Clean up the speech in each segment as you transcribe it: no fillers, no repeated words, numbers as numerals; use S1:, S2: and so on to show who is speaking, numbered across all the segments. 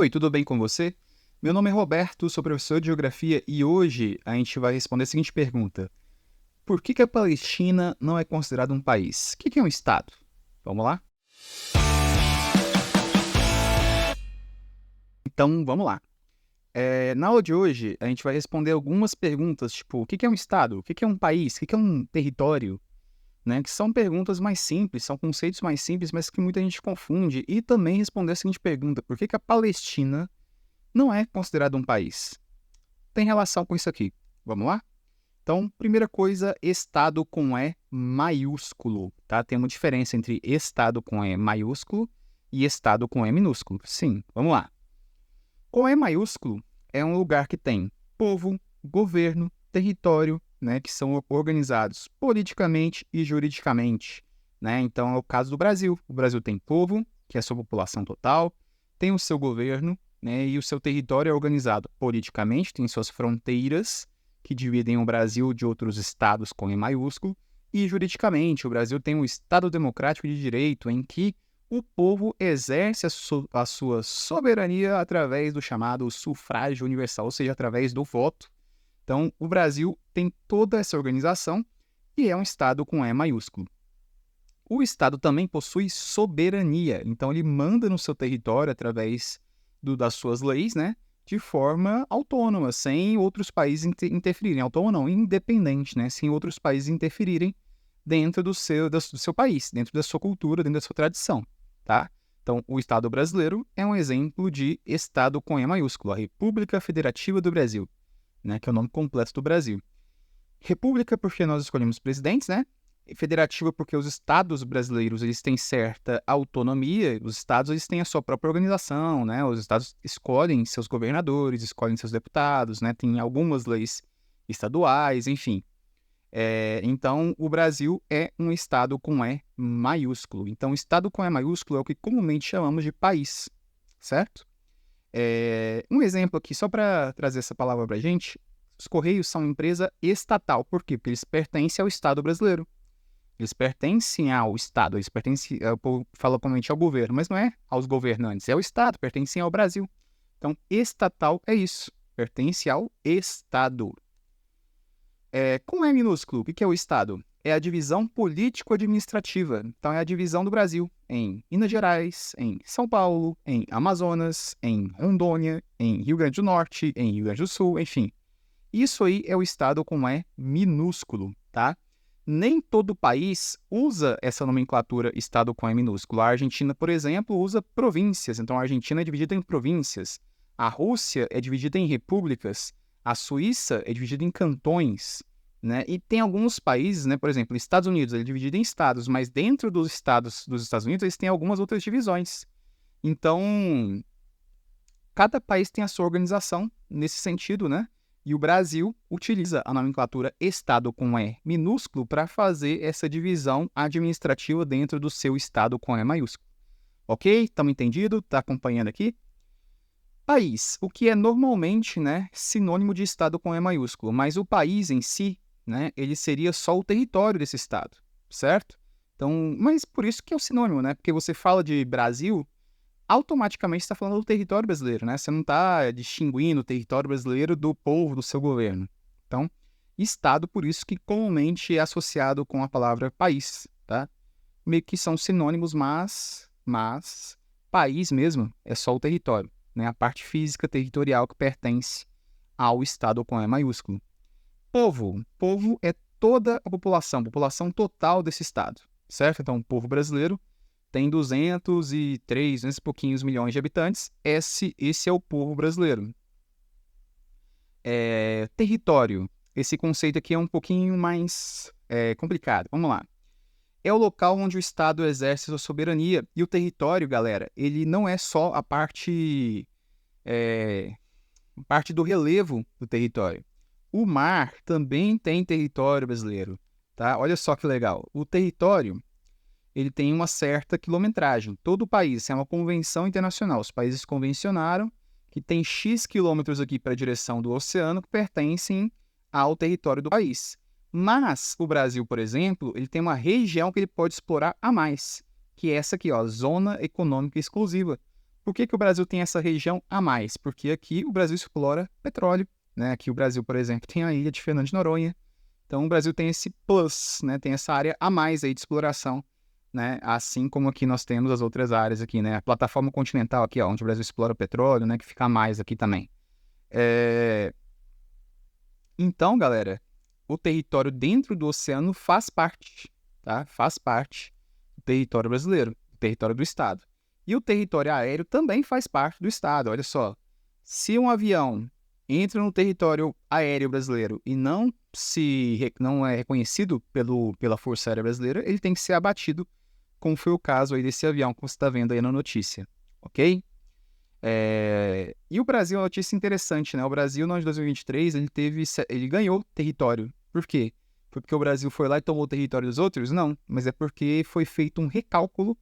S1: Oi, tudo bem com você? Meu nome é Roberto, sou professor de Geografia e hoje a gente vai responder a seguinte pergunta: por que a Palestina não é considerada um país? O que é um Estado? Vamos lá? Então, vamos lá. Na aula de hoje, a gente vai responder algumas perguntas, tipo, o que é um Estado? O que é um país? O que é um território? Né? Que são perguntas mais simples, são conceitos mais simples, mas que muita gente confunde. E também responder a seguinte pergunta: por que a Palestina não é considerada um país? Tem relação com isso aqui. Vamos lá? Então, primeira coisa, Estado com E maiúsculo, tá? Tem uma diferença entre Estado com E maiúsculo e Estado com E minúsculo. Sim, vamos lá. Com E maiúsculo é um lugar que tem povo, governo, território, né? Que são organizados politicamente e juridicamente, né? Então, é o caso do Brasil. O Brasil tem povo, que é a sua população total, tem o seu governo, né? E o seu território é organizado politicamente, tem suas fronteiras, que dividem o Brasil de outros estados com E maiúsculo, e juridicamente, o Brasil tem um Estado democrático de direito em que o povo exerce a sua soberania através do chamado sufrágio universal, ou seja, através do voto. Então, o Brasil tem toda essa organização e é um Estado com E maiúsculo. O Estado também possui soberania, então ele manda no seu território através das suas leis, né? De forma autônoma, sem outros países interferirem. Autônoma não, independente, né? Sem outros países interferirem dentro do seu país, dentro da sua cultura, dentro da sua tradição, tá? Então, o Estado brasileiro é um exemplo de Estado com E maiúsculo, a República Federativa do Brasil, né? Que é o nome completo do Brasil. República porque nós escolhemos presidentes, né? Federativa porque os estados brasileiros eles têm certa autonomia, os estados eles têm a sua própria organização, né? Os estados escolhem seus governadores, escolhem seus deputados, né? Tem algumas leis estaduais, enfim. Então, o Brasil é um estado com E maiúsculo. Então, estado com E maiúsculo é o que comumente chamamos de país, certo? Um exemplo aqui, só para trazer essa palavra para a gente, os Correios são uma empresa estatal. Por quê? Porque eles pertencem ao Estado brasileiro. Eles pertencem ao Estado, eles pertencem, o povo fala comumente ao governo, mas não é aos governantes, é ao Estado, pertencem ao Brasil. Então, estatal é isso, pertence ao Estado. Com E minúsculo, o que é o Estado? É a divisão político-administrativa. Então, é a divisão do Brasil em Minas Gerais, em São Paulo, em Amazonas, em Rondônia, em Rio Grande do Norte, em Rio Grande do Sul, enfim. Isso aí é o Estado com E minúsculo, tá? Nem todo país usa essa nomenclatura Estado com E minúsculo. A Argentina, por exemplo, usa províncias. Então, a Argentina é dividida em províncias. A Rússia é dividida em repúblicas. A Suíça é dividida em cantões, né? E tem alguns países, né? Por exemplo, os Estados Unidos é dividido em estados, mas dentro dos estados dos Estados Unidos eles têm algumas outras divisões. Então, cada país tem a sua organização nesse sentido, né? E o Brasil utiliza a nomenclatura Estado com E minúsculo para fazer essa divisão administrativa dentro do seu Estado com E maiúsculo. Ok? Estamos entendido? Está acompanhando aqui? País, o que é normalmente, né, sinônimo de Estado com E maiúsculo, mas o país em si, né, ele seria só o território desse Estado, certo? Então, mas por isso que é o sinônimo, né? Porque você fala de Brasil, automaticamente está falando do território brasileiro, né? Você não está distinguindo o território brasileiro do povo, do seu governo. Então, Estado, por isso que comumente é associado com a palavra país, tá? Meio que são sinônimos, mas país mesmo é só o território, né? A parte física territorial que pertence ao Estado com E maiúsculo. Povo é toda a população total desse Estado, certo? Então, o povo brasileiro tem 203, 200 e pouquinhos milhões de habitantes. Esse é o povo brasileiro. Território. Esse conceito aqui é um pouquinho mais complicado. Vamos lá. É o local onde o Estado exerce sua soberania. E o território, galera, ele não é só a parte do relevo do território. O mar também tem território brasileiro, tá? Olha só que legal. O território ele tem uma certa quilometragem. Todo o país, é uma convenção internacional. Os países convencionaram que tem X quilômetros aqui para a direção do oceano que pertencem ao território do país. Mas o Brasil, por exemplo, ele tem uma região que ele pode explorar a mais, que é essa aqui, ó, Zona Econômica Exclusiva. Por que o Brasil tem essa região a mais? Porque aqui o Brasil explora petróleo, né? Aqui o Brasil, por exemplo, tem a ilha de Fernando de Noronha. Então o Brasil tem esse plus, né? Tem essa área a mais aí de exploração, né? Assim como aqui nós temos as outras áreas aqui, né? A plataforma continental aqui, ó, onde o Brasil explora o petróleo, né? Que fica a mais aqui também. Então, galera, o território dentro do oceano faz parte, tá? Faz parte do território brasileiro, do território do Estado. E o território aéreo também faz parte do Estado. Olha só, se um avião entra no território aéreo brasileiro e não é reconhecido pela Força Aérea Brasileira, ele tem que ser abatido, como foi o caso aí desse avião que você está vendo aí na notícia, ok? E o Brasil é uma notícia interessante, né? O Brasil, no ano de 2023, ele ganhou território. Por quê? Foi porque o Brasil foi lá e tomou o território dos outros? Não, mas é porque foi feito um recálculo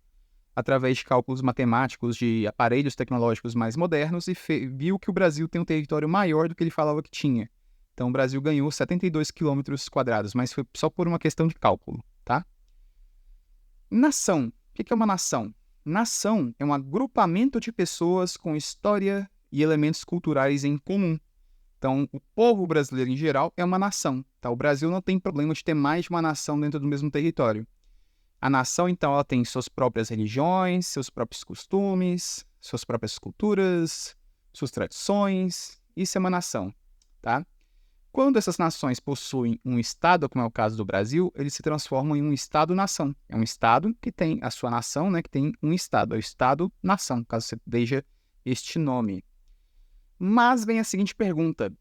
S1: através de cálculos matemáticos de aparelhos tecnológicos mais modernos e viu que o Brasil tem um território maior do que ele falava que tinha. Então o Brasil ganhou 72 quilômetros quadrados, mas foi só por uma questão de cálculo, tá? Nação. O que é uma nação? Nação é um agrupamento de pessoas com história e elementos culturais em comum. Então, o povo brasileiro em geral é uma nação. Tá? O Brasil não tem problema de ter mais de uma nação dentro do mesmo território. A nação, então, ela tem suas próprias religiões, seus próprios costumes, suas próprias culturas, suas tradições. Isso é uma nação, tá? Quando essas nações possuem um Estado, como é o caso do Brasil, eles se transformam em um Estado-nação. É um Estado que tem a sua nação, né, que tem um Estado. É o Estado-nação, caso você veja este nome. Mas vem a seguinte pergunta.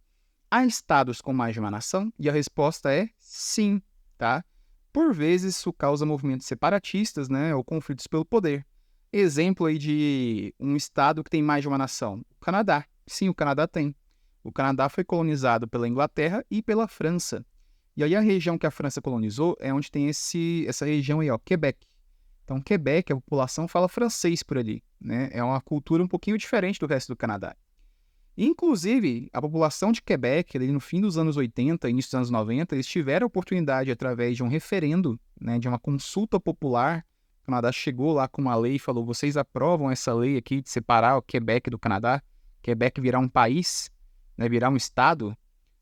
S1: Há estados com mais de uma nação? E a resposta é sim, tá? Por vezes, isso causa movimentos separatistas, né, ou conflitos pelo poder. Exemplo aí de um estado que tem mais de uma nação. O Canadá. Sim, o Canadá tem. O Canadá foi colonizado pela Inglaterra e pela França. E aí a região que a França colonizou é onde tem essa região aí, ó, Quebec. Então, Quebec, a população fala francês por ali, né? É uma cultura um pouquinho diferente do resto do Canadá. Inclusive, a população de Quebec, ali no fim dos anos 80, início dos anos 90, eles tiveram a oportunidade, através de um referendo, né, de uma consulta popular. O Canadá chegou lá com uma lei e falou: vocês aprovam essa lei aqui de separar o Quebec do Canadá? Quebec virar um país, né, virar um estado?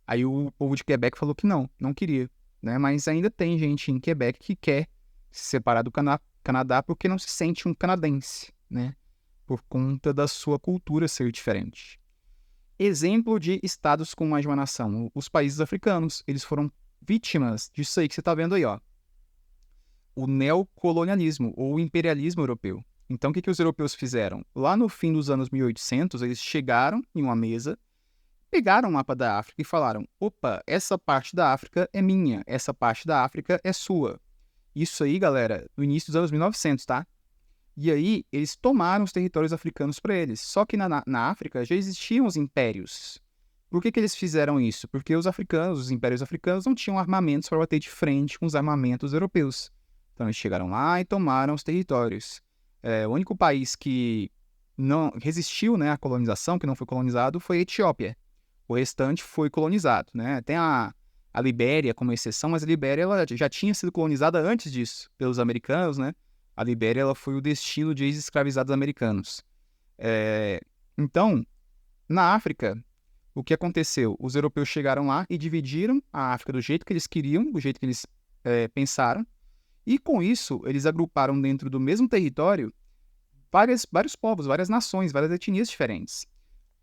S1: Aí o povo de Quebec falou que não queria, né? Mas ainda tem gente em Quebec que quer se separar do Canadá porque não se sente um canadense, né? Por conta da sua cultura ser diferente. Exemplo de estados com mais de uma nação. Os países africanos, eles foram vítimas disso aí que você está vendo aí, ó. O neocolonialismo, ou o imperialismo europeu. Então, o que os europeus fizeram? Lá no fim dos anos 1800, eles chegaram em uma mesa, pegaram o mapa da África e falaram: opa, essa parte da África é minha, essa parte da África é sua. Isso aí, galera, no início dos anos 1900, tá? E aí, eles tomaram os territórios africanos para eles. Só que na África já existiam os impérios. Por que eles fizeram isso? Porque os impérios africanos, não tinham armamentos para bater de frente com os armamentos europeus. Então, eles chegaram lá e tomaram os territórios. O único país que não resistiu, né, à colonização, que não foi colonizado, foi a Etiópia. O restante foi colonizado, né? Tem a Libéria como exceção, mas a Libéria ela já tinha sido colonizada antes disso, pelos americanos, né? A Libéria ela foi o destino de ex-escravizados americanos. Então, na África, o que aconteceu? Os europeus chegaram lá e dividiram a África do jeito que eles queriam, do jeito que eles pensaram, e com isso, eles agruparam dentro do mesmo território vários povos, várias nações, várias etnias diferentes.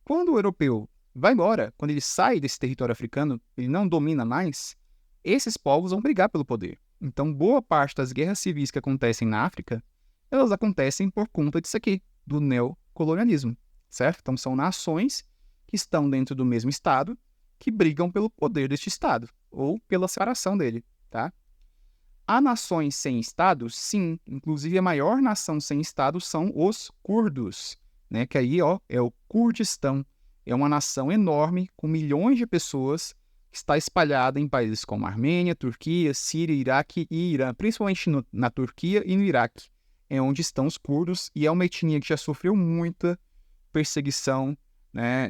S1: Quando o europeu vai embora, quando ele sai desse território africano, ele não domina mais, esses povos vão brigar pelo poder. Então, boa parte das guerras civis que acontecem na África, elas acontecem por conta disso aqui, do neocolonialismo, certo? Então, são nações que estão dentro do mesmo Estado que brigam pelo poder deste Estado, ou pela separação dele, tá? Há nações sem Estado? Sim. Inclusive, a maior nação sem Estado são os curdos, né? Que aí, ó, é o Kurdistão. É uma nação enorme, com milhões de pessoas, que está espalhada em países como Armênia, Turquia, Síria, Iraque e Irã, principalmente na Turquia e no Iraque, é onde estão os curdos, e é uma etnia que já sofreu muita perseguição, né?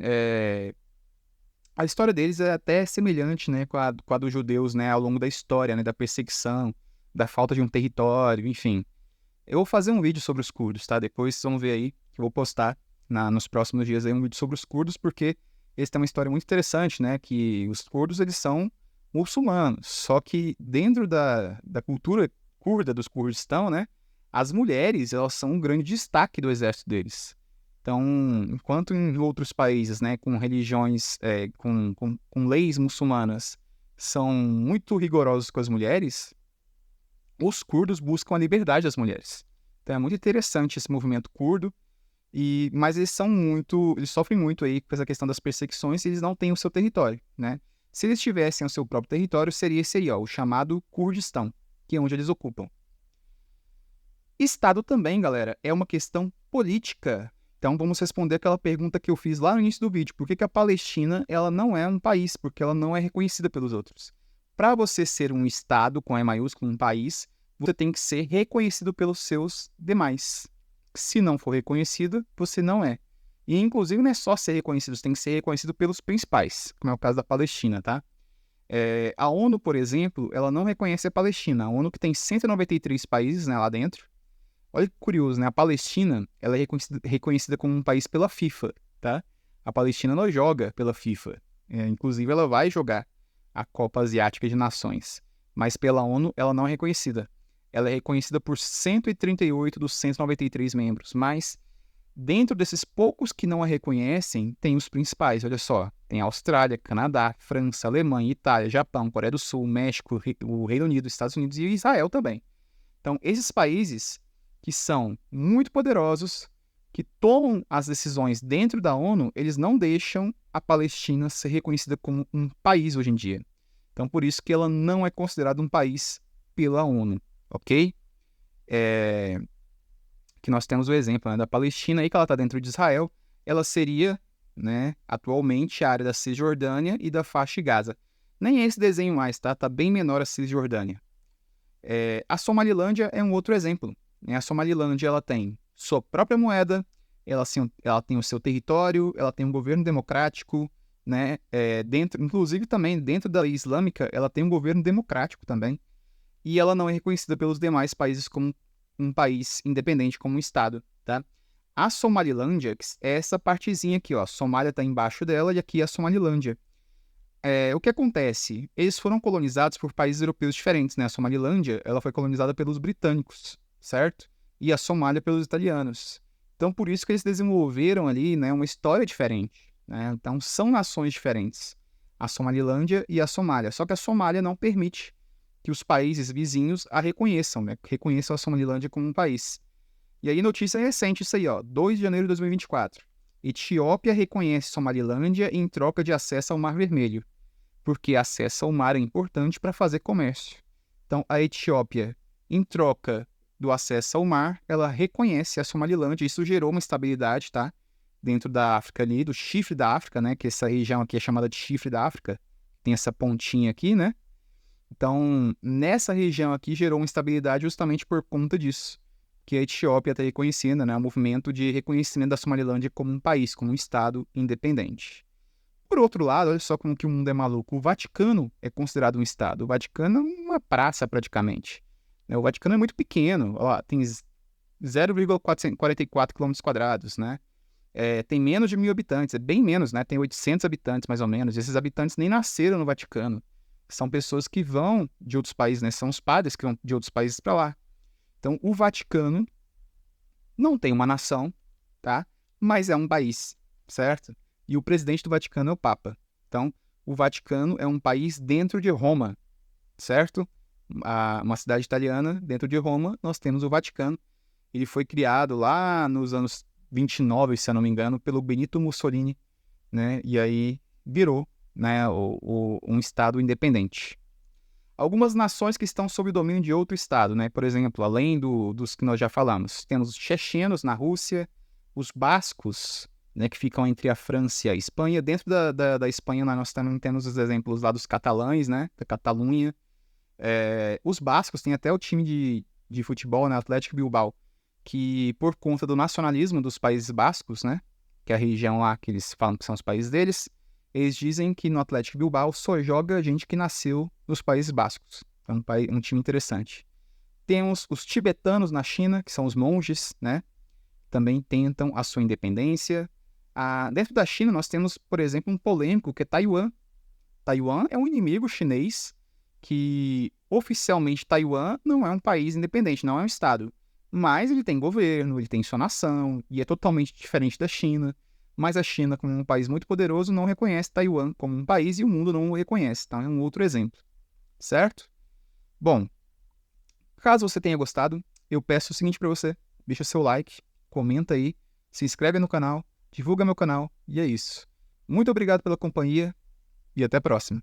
S1: A história deles é até semelhante, né, com a dos judeus, né, ao longo da história, né, da perseguição, da falta de um território, enfim. Eu vou fazer um vídeo sobre os curdos, tá? Depois vocês vão ver aí, que eu vou postar. nos próximos dias aí um vídeo sobre os curdos, porque eles têm uma história muito interessante, né? Que os curdos, eles são muçulmanos, só que dentro da cultura curda dos Kurdistão, né? As mulheres, elas são um grande destaque do exército deles. Então, enquanto em outros países, né, com religiões, com leis muçulmanas, são muito rigorosos com as mulheres, os curdos buscam a liberdade das mulheres. Então, é muito interessante esse movimento curdo, mas eles sofrem muito aí com essa questão das perseguições e eles não têm o seu território, né? Se eles tivessem o seu próprio território, seria esse aí, ó, o chamado Kurdistão, que é onde eles ocupam. Estado também, galera, é uma questão política. Então vamos responder aquela pergunta que eu fiz lá no início do vídeo. Por que a Palestina ela não é um país? Porque ela não é reconhecida pelos outros. Para você ser um Estado, com E maiúsculo, um país, você tem que ser reconhecido pelos seus demais. Se não for reconhecido, você não é. E inclusive não é só ser reconhecido, você tem que ser reconhecido pelos principais, como é o caso da Palestina, tá? A ONU, por exemplo, ela não reconhece a Palestina. A ONU que tem 193 países, né, lá dentro. Olha que curioso, né? A Palestina, ela é reconhecida como um país pela FIFA, tá? A Palestina não joga pela FIFA. Inclusive, ela vai jogar a Copa Asiática de Nações. Mas pela ONU, ela não é reconhecida. Ela é reconhecida por 138 dos 193 membros. Mas, dentro desses poucos que não a reconhecem, tem os principais. Olha só, tem a Austrália, Canadá, França, Alemanha, Itália, Japão, Coreia do Sul, México, o Reino Unido, Estados Unidos e Israel também. Então, esses países que são muito poderosos, que tomam as decisões dentro da ONU, eles não deixam a Palestina ser reconhecida como um país hoje em dia. Então, por isso que ela não é considerada um país pela ONU, ok? Que nós temos o exemplo, né, da Palestina, aí que ela está dentro de Israel, ela seria, né, atualmente a área da Cisjordânia e da faixa de Gaza. Nem é esse desenho mais, tá? Tá bem menor a Cisjordânia. A Somalilândia é um outro exemplo. A Somalilândia ela tem sua própria moeda, ela tem o seu território, ela tem um governo democrático, né? Inclusive também dentro da lei islâmica, ela tem um governo democrático também, e ela não é reconhecida pelos demais países como um país independente, como um estado, tá? A Somalilândia é essa partezinha aqui, ó. A Somália está embaixo dela e aqui é a Somalilândia. O que acontece? Eles foram colonizados por países europeus diferentes, né? A Somalilândia, ela foi colonizada pelos britânicos, certo? E a Somália pelos italianos. Então, por isso que eles desenvolveram ali, né, uma história diferente, né? Então, são nações diferentes, a Somalilândia e a Somália. Só que a Somália não permite que os países vizinhos a reconheçam, né? Reconheçam a Somalilândia como um país. E aí, notícia recente isso aí, ó, 2 de janeiro de 2024. Etiópia reconhece Somalilândia em troca de acesso ao Mar Vermelho, porque acesso ao mar é importante para fazer comércio. Então, a Etiópia, em troca do acesso ao mar, ela reconhece a Somalilândia. Isso gerou uma estabilidade, tá? Dentro da África ali, do chifre da África, né? Que essa região aqui é chamada de chifre da África. Tem essa pontinha aqui, né? Então, nessa região aqui gerou uma estabilidade justamente por conta disso, que a Etiópia está reconhecendo, né? O movimento de reconhecimento da Somalilândia como um país, como um estado independente. Por outro lado, olha só como que o mundo é maluco. O Vaticano é considerado um estado. O Vaticano é uma praça, praticamente. O Vaticano é muito pequeno. Ó, tem 0,44 km², né? Tem menos de 1.000 habitantes. É bem menos, né? Tem 800 habitantes, mais ou menos. Esses habitantes nem nasceram no Vaticano. São pessoas que vão de outros países, né? São os padres que vão de outros países para lá. Então, o Vaticano não tem uma nação, tá? Mas é um país, certo? E o presidente do Vaticano é o Papa. Então, o Vaticano é um país dentro de Roma, certo? Uma cidade italiana dentro de Roma, nós temos o Vaticano. Ele foi criado lá nos anos 29, se eu não me engano, pelo Benito Mussolini, né? E aí virou, né, um estado independente. Algumas nações que estão sob o domínio de outro estado, né? Por exemplo, além dos que nós já falamos, temos os chechenos na Rússia, os bascos, né, que ficam entre a França e a Espanha. Dentro da Espanha, nós também temos os exemplos lá dos catalães, né, da Catalunha. Os bascos têm até o time de futebol, né, Atlético Bilbao, que por conta do nacionalismo dos Países Bascos, né, que é a região lá que eles falam que são os países deles, eles dizem que no Atlético Bilbao só joga gente que nasceu nos Países Bascos. É um time interessante. Temos os tibetanos na China, que são os monges, né? também tentam a sua independência. Dentro da China, nós temos, por exemplo, um polêmico que é Taiwan. Taiwan é um inimigo chinês que, oficialmente, Taiwan não é um país independente, não é um estado. Mas ele tem governo, ele tem sua nação, e é totalmente diferente da China. Mas a China, como um país muito poderoso, não reconhece Taiwan como um país e o mundo não o reconhece. Então é um outro exemplo, certo? Bom, caso você tenha gostado, eu peço o seguinte para você: deixa seu like, comenta aí, se inscreve no canal, divulga meu canal, e é isso. Muito obrigado pela companhia e até a próxima.